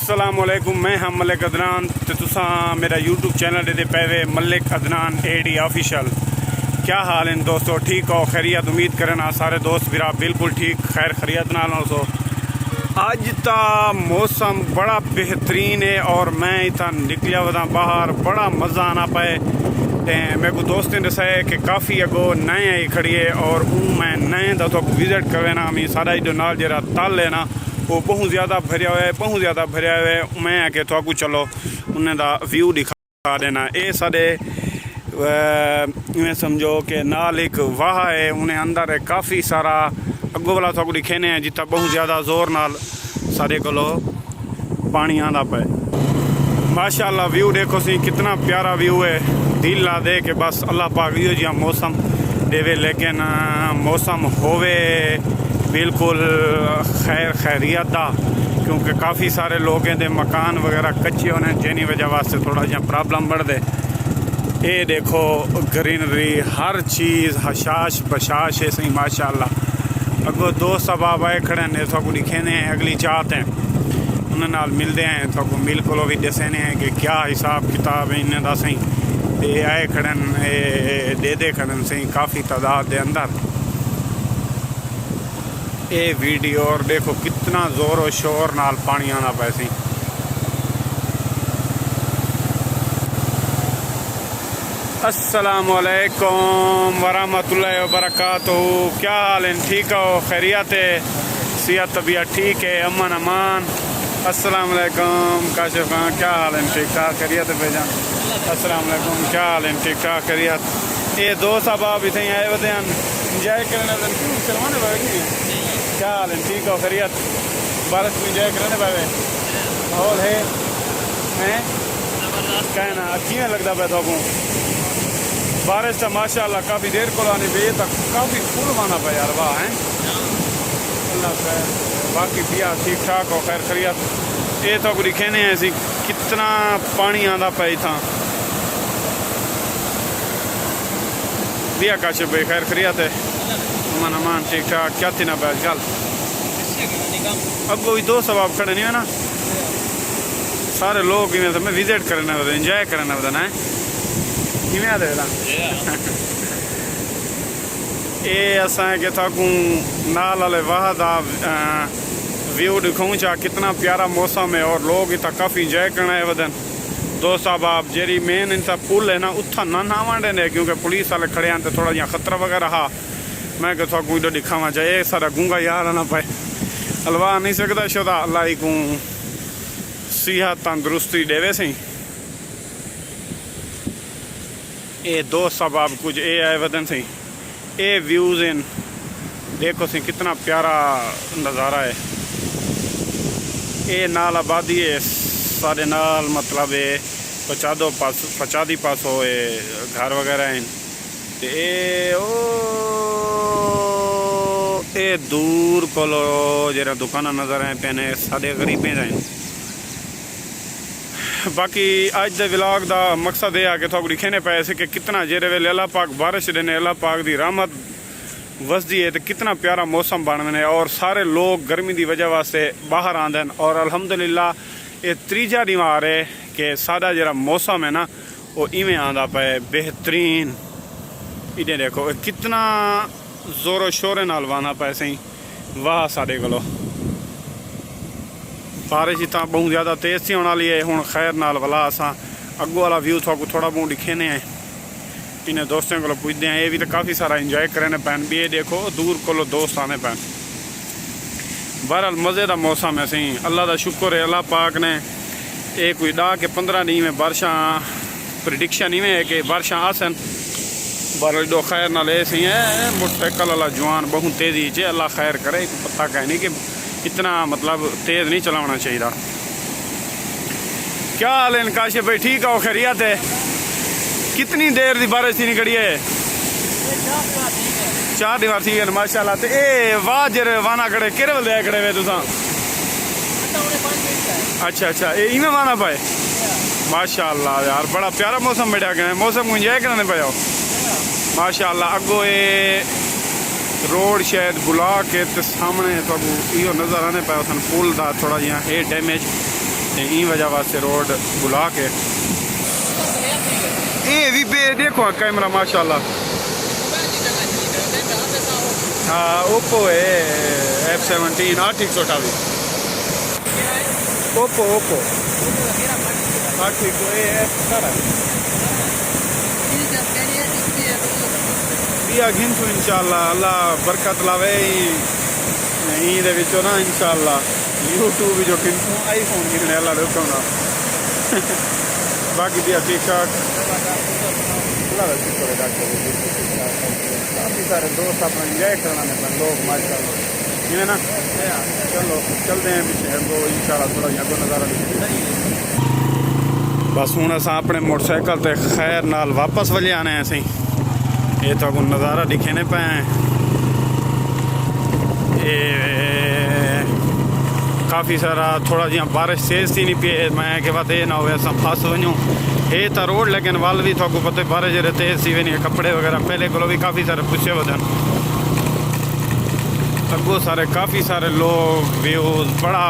अस्सलामुअलैकुम, मैं हम मलिक अदनान ते तुसा मेरा यूट्यूब चैनल दे पे मलिक अदनान एडी ऑफिशियल। क्या हाल इन दोस्तों, ठीक हो? खैरियत? उम्मीद करना सारे दोस्त बिरा बिल्कुल ठीक खैर खैरियत नाल हो। अज ता मौसम बड़ा बेहतरीन है और मैं इतना निकलिया वदा बाहर, बड़ा मज़ा आना पाए। मेरे को दोस्तों ने दसाया कि काफ़ी अगो नए आई खड़ी है और मैं नए का तो विजिट करना मी सारा जो नाल जरा तल है ना वो बहुत ज़्यादा भरिया हुआ है, बहुत ज़्यादा भरिया हुआ है। मैं आके तो चलो उन्हें दा व्यू दिखा देना। ये साढ़े इवें समझो कि नाल एक वाह है, उन्हें अंदर है काफ़ी सारा अगो वाला तो दिखेने हैं जितना बहुत ज़्यादा जोर नाल सारे को पानी आंदा पे। माशाल्लाह व्यू देखो सी कितना प्यारा व्यू है, दिल ला दे के बस अल्लाह पाक यो जिहा मौसम देवे, लेकिन मौसम होवे बिल्कुल खैर खैरियत दा, क्योंकि काफ़ी सारे लोग दे मकान वगैरह कच्चे होने जिनी वजह वास्ते थोड़ा जहा प्रॉब्लम बढ़ दे। ये देखो ग्रीनरी हर चीज़ हशाश बशाश है सही माशाल्लाह। अगो दो सबाब आए खड़े ने तो दिखेने हैं, अगली चाहते हैं उन्हें नाल मिलते हैं तो मिल को भी दसेने हैं कि क्या हिसाब किताब है इन्हें दा सही। ये आए खड़न दे खड़न सही काफ़ी तादाद के अंदर। ये वीडियो और देखो कितना जोर और शोर नाल पानी आना पैसे। अस्सलामुअलैकुम वरहमतुल्लाहि वबरकातुहू। क्या हाल है? ठीक हो? खैरियत है? सेहत तबीयत ठीक है? अमन अमान। अस्सलामुअलैकुम काशिफ खान, क्या हाल है? ठीक ठाक खैरियत है भेजान? अस्सलामुअलैकुम, क्या हाल है? ठीक ठाक खैरियत। ये दो साहब आप इतने आए हुए हैं इंजॉय करने करवाने पाएगी। क्या हाल है? ठीक हो? खैरियत? बारिश में इंजॉय करने पाए माहौल है कहना अच्छी नहीं लगता पे तो बारिश तो माशाल्लाह काफ़ी देर को आने पे तक काफ़ी फूल माना पे यार वाह है अल्लाह खैर। बाकी बिया ठीक ठाक हो खैर खैरियत। ये तो दिखेने ऐसी कितना पानी आंदा पे इतना बिया काशिफ भाई खैर खैरियत है? अमन अमान ठीक ठाक। क्या थी ना पे आजकल अब भी दो सबाब खड़े नहीं है ना, सारे लोग इवें मैं विजिट करना होता इंजॉय करना होता है किमें आते ये असा के थाकू नाल वाले वाह दा व्यू दिखाऊँ चाह कितना प्यारा मौसम है और लोग इतना काफ़ी इंजॉय करना है वदन। दो साहब आप जेरी मेन इनका पुल है ना उत्था ना नावांडे ने क्योंकि पुलिस वाले खड़े हैं तो थोड़ा जहाँ खतरा वगैरह हा। मैं कि थाकू इधर दिखावा चाहिए सारा गूंगा यार ना पाए हलवा नहीं सकता शुदा अल्लाह को सेहत तंदुरुस्ती देवे सही। ये दो सबाब कुछ ये आए वदन सही। ये व्यूज इन देखो सी कितना प्यारा नज़ारा है। ये नाल आबादी है सारे नाल मतलब ये पचादी पास हो घर वगैरह हैं। ये दूर को जरा दुकाना नज़र आए पैने सारे गरीबें हैं। बाकी अज के व्लॉग का मकसद यह है कि थोड़ा दिखेने पाए से कि कितना जेरे वेले अल्लाह पाक बारिश देने अल्लाह पाक की रहमत वसदी है तो कितना प्यारा मौसम बनने और सारे लोग गर्मी की वजह वास्ते बाहर आते हैं। और अल्हम्दुलिल्लाह ये तीजा दीवार है कि सारा जरा मौसम है ना वो इवें आंदा पे बेहतरीन। इधे देखो कितना जोरों शोरे नाल वाना पाए सही वाह साढ़े को बारिश इतना बहुत ज़्यादा तेज़ थी होने वाली है हूँ खैर नाल वाला असा अगो वाला व्यू थोड़ा बहुत दिखेने हैं। इन्हें दोस्तों को पुछते हैं ये भी तो काफ़ी सारा इंजॉय करने पैन भी ये देखो दूर को दोस्त आने पैन। बहरहाल मज़े का मौसम है सही अल्लाह का शुक्र है अल्लाह पाक ने ये कोई 10 के 15 दिन में बारिशा प्रिडिक्शन इवें है कि बारिशा आसन बहरहाल दो खैर नाल सही है। मोटरसाइकिल वाला जवान बहुत तेज़ी च अल्लाह खैर करे पता कह नहीं कि इतना मतलब तेज़ नहीं चलाना चाहिए। क्या हाल है काशिफ भाई? ठीक हो? खैरियत है? कितनी देर की बारिश थी निकली है? 4 दीवार थी है माशाल्लाह। तो ये वाह जरे वाना खड़े कि बंदे खड़े हुए तुसा? अच्छा अच्छा ये इवें वाना पाए माशाल्लाह यार बड़ा प्यारा मौसम बैठा गया मौसम को इंजॉय करने पाओ माशाल्लाह। अगो ये रोड शायद बुला के तो सामने तो यो नज़र आने पाया सन पुल का थोड़ा जहा है डैमेज ई वजह वास्ते रोड बुला के ये भी पे देखो कैमरा माशाल्लाह। हाँ ओप्पो है F17 828 ओप्पो 828 घिंसू इंशाल्लाह अल्लाह बरकत लावे ईद विचो ना इंशाल्लाह यूट्यूब जो किंतु आईफोन गिनने अल्लाह रखो ना बाकी दिया ठीक ठाक काफ़ी सारे दोस्त अपना इंजॉय करना है लोग माशाल्लाह ये ना चलो चलते हैं पीछे अगो इंशाल्लाह थोड़ा अगो नज़ारा बस हूँ अस अपने मोटरसाइकिल ते खैर नाल वापस वजे आने हैं असी ये तो अगो नज़ारा दिखेने पे काफ़ी सारा थोड़ा जी बारिश तेज़ थी नहीं पी मैं कि बात ये ना हो अस फस वजूँ ये तो रोड लेकिन वाल भी थोड़ा पता बारिश जो तेज़ थी वही कपड़े वगैरह पहले को भी काफ़ी सारे पुछे वजन अगो सारे काफ़ी सारे लोग व्यूज बड़ा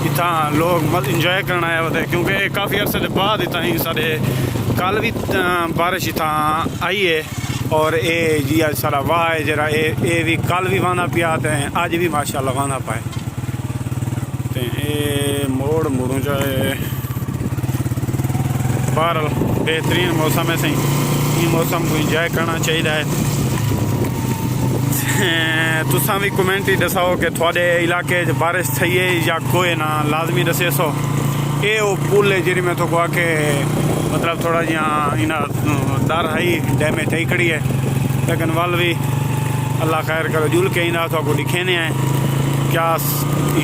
इतना लोग मत इंजॉय करना आया होते क्योंकि काफ़ी अरसे के बाद इतना ही सारे कल भी बारिश इतना आई है और ये जी सारा वाह है जरा ये भी कल भी वाना पिया हैं अज भी माशाल्लाह वाना पाए तो ये मोड़ मुड़ू चाहे बहरहाल बेहतरीन मौसम है सही ये मौसम को इंजॉय करना चाहिए है। तुसा भी कमेंट ही दसाओ कि थोड़े इलाके बारिश थी है या कोई ना लाजमी दसे सो ये वो पुल है जी मैं तो कहा कि मतलब थोड़ा जिहा इना डर है डैमेज थी खड़ी है लेकिन वाल भी अल्लाह खैर करो जुल के इना तो दिखेने हैं क्या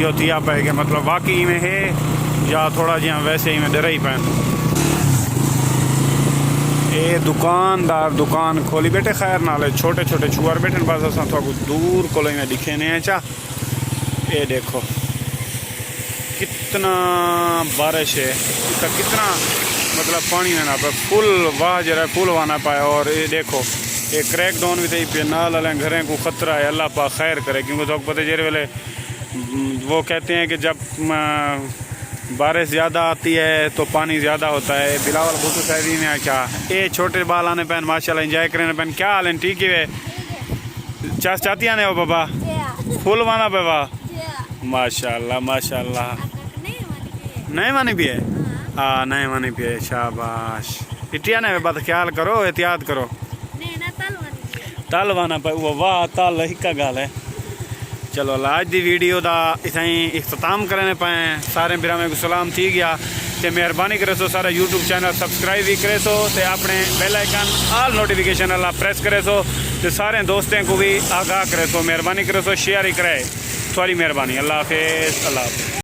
यो थिया पे कि मतलब वाकई में है या थोड़ा जिहा वैसे ही में डर ही पैन ये दुकानदार दुकान खोली बैठे खैर नाले छोटे छोटे छुआर बैठे बस अस दूर को में दिखेने हैं चा ये देखो कितना बारिश है इसका कितना मतलब पानी ना पाए फुल वाह जरा फुल वाना पाए और ये देखो ये क्रैक डाउन भी थी पे नाल वाले घरें को खतरा है अल्लाह पा खैर करे क्योंकि तो पता जेरे वेले वो कहते हैं कि जब बारिश ज़्यादा आती है तो पानी ज़्यादा होता है बिलावल भूतू शायरी में क्या ये छोटे बाल आने पैन माशाल्लाह एंजॉय करने पैन क्या हाल है ठीक है चाहती आने हो बाबा फुल वाना बाबा माशाल्लाह माशाल्लाह नहीं मानी भी है हाँ नहीं मानी भी है शाबाश इटिया ने बात ख्याल करो एहतियात करो तल वाना पे वो वाह तल हिक्का गाल है। चलो आज दी वीडियो का इतना ही इख्तिताम करने पाए सारे बिरामे को सलाम थी गया तो मेहरबानी करे सो सारा यूट्यूब चैनल सब्सक्राइब भी करे सो तो अपने बेल आइकन ऑल नोटिफिकेशन अल्लाह प्रेस करे सो तो सारे दोस्तों को भी आगाह करे सो मेहरबानी करे सो शेयर ही करे थोड़ी मेहरबानी अल्लाह हाफिज़ अल्लाह हाफिज़।